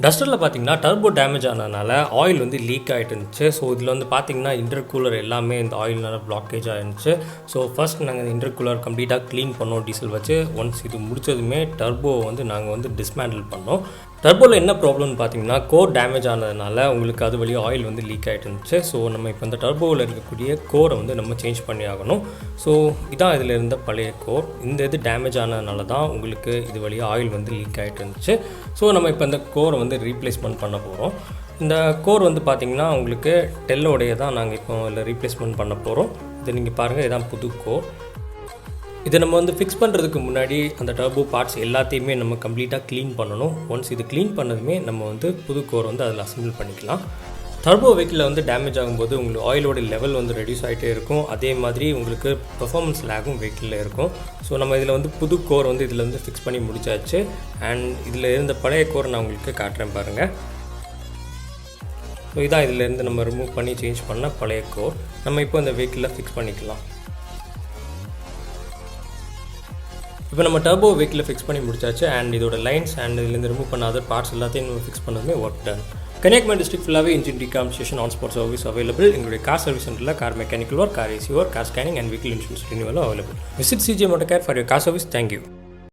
டஸ்டரில் பார்த்தீங்கன்னா turbo damage ஆனதுனால oil வந்து லீக் ஆகிட்டு இருந்துச்சு. ஸோ இதில் வந்து பார்த்தீங்கன்னா இன்டர்கூலர் எல்லாமே இந்த ஆயில்னால பிளாக்கேஜ் ஆகிருந்துச்சு. ஸோ ஃபர்ஸ்ட் நாங்கள் இன்டர்கூலர் கம்ப்ளீட்டாக க்ளீன் பண்ணோம் டீசல் வச்சு. ஒன்ஸ் இது முடிச்சதுமே டர்போ வந்து நாங்கள் வந்து டிஸ்மேண்டில் பண்ணோம். டர்போவில் என்ன ப்ராப்ளம்னு பார்த்தீங்கன்னா கோர் டேமேஜ் ஆனதுனால உங்களுக்கு அது வழியாக ஆயில் வந்து லீக் ஆகிட்டு இருந்துச்சு. ஸோ நம்ம இப்போ இந்த டர்போவில் இருக்கக்கூடிய கோரை வந்து நம்ம சேஞ்ச் பண்ணி ஆகணும். ஸோ இதான் இதில் இருந்த பழைய கோர். இந்த இது டேமேஜ் ஆனதுனால தான் உங்களுக்கு இது வழியாக ஆயில் வந்து லீக் ஆகிட்டு இருந்துச்சு. ஸோ நம்ம இப்போ இந்த கோரை வந்து ரீப்ளேஸ்மெண்ட் பண்ண போகிறோம். இந்த கோர் வந்து பார்த்திங்கன்னா உங்களுக்கு டெல்லோடைய தான் நாங்கள் இப்போ இதில் ரீப்ளேஸ்மெண்ட் பண்ண போகிறோம். இதை நீங்கள் பாருங்கள், இதுதான் புது கோர். இதை நம்ம வந்து ஃபிக்ஸ் பண்ணுறதுக்கு முன்னாடி அந்த டர்போ பார்ட்ஸ் எல்லாத்தையுமே நம்ம கம்ப்ளீட்டாக க்ளீன் பண்ணணும். ஒன்ஸ் இது க்ளீன் பண்ணதுமே நம்ம வந்து புது கோர் வந்து அதில் அசம்பிள் பண்ணிக்கலாம். டர்போ வெஹிக்கிளில் வந்து டேமேஜ் ஆகும்போது உங்களுக்கு ஆயிலோட லெவல் வந்து ரெடியூஸ் ஆகிட்டே இருக்கும். அதே மாதிரி உங்களுக்கு பெர்ஃபார்மன்ஸ் லேகும் வெஹிக்கிளில் இருக்கும். ஸோ நம்ம இதில் வந்து புது கோர் வந்து இதில் வந்து ஃபிக்ஸ் பண்ணி முடிச்சாச்சு. அண்ட் இதில் இருந்த பழைய கோர் நான் உங்களுக்கு காட்டுறேன் பாருங்கள். ஸோ இதான் இதிலேருந்து நம்ம ரிமூவ் பண்ணி சேஞ்ச் பண்ண பழைய கோர். நம்ம இப்போ இந்த வெஹிக்கிளில் ஃபிக்ஸ் பண்ணிக்கலாம். இப்போ நம்ம டர்போ வெஹிக்கிளில் ஃபிக்ஸ் பண்ணி முடிச்சாச்சு. அண்ட் இதோட லைன்ஸ் அண்ட் இதுலேருந்து ரிமூவ் பண்ண அதர் பார்ட்ஸ் எல்லாத்தையும் நம்ம ஃபிக்ஸ் பண்ணதுமே ஒர்க் டன். கன்னியாகுமரி டிஸ்ட்ரிக்ட் ஃபுல்லாகவே engine reconstruction on spot service available. எங்களுடைய கார் சர்வீஸ் சென்டரில் car mechanical work, car AC work, car scanning and vehicle insurance renewal available. Visit CJ Motor Care for your car service. Thank you.